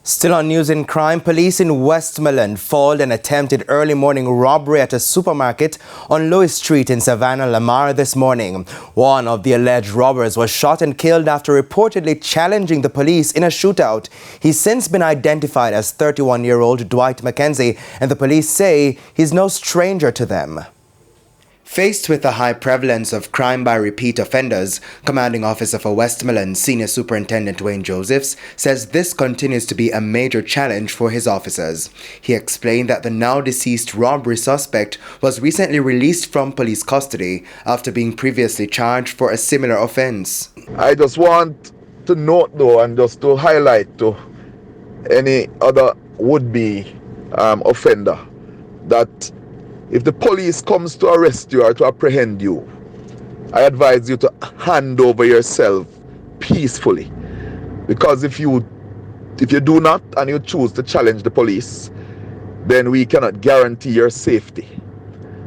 Still on news and crime, police in Westmoreland foiled an attempted early morning robbery at a supermarket on Lewis Street in Savannah, Lamar this morning. One of the alleged robbers was shot and killed after reportedly challenging the police in a shootout. He's since been identified as 31-year-old Dwight McKenzie, and the police say he's no stranger to them. Faced with a high prevalence of crime by repeat offenders, Commanding Officer for Westmoreland Senior Superintendent Wayne Josephs says this continues to be a major challenge for his officers. He explained that the now deceased robbery suspect was recently released from police custody after being previously charged for a similar offense. I just want to note though, and just to highlight to any other would-be offender, that if the police comes to arrest you or to apprehend you, I advise you to hand over yourself peacefully. Because if you do not and you choose to challenge the police, then we cannot guarantee your safety.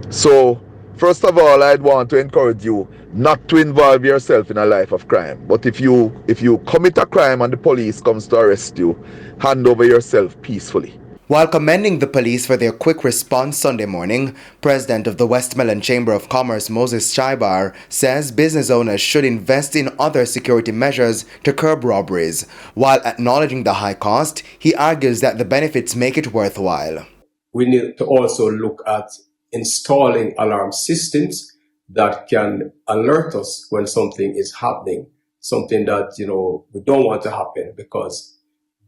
So, first of all, I'd want to encourage you not to involve yourself in a life of crime. But if you commit a crime and the police comes to arrest you, hand over yourself peacefully. While commending the police for their quick response Sunday morning, President of the Westmoreland Chamber of Commerce Moses Chaibar says business owners should invest in other security measures to curb robberies. While acknowledging the high cost, he argues that the benefits make it worthwhile. We need to also look at installing alarm systems that can alert us when something is happening, something that we don't want to happen, because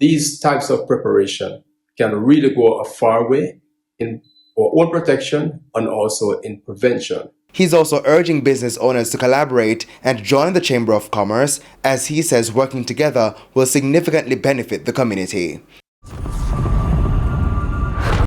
these types of preparation can really go a far way in our own protection and also in prevention. He's also urging business owners to collaborate and join the Chamber of Commerce, as he says working together will significantly benefit the community.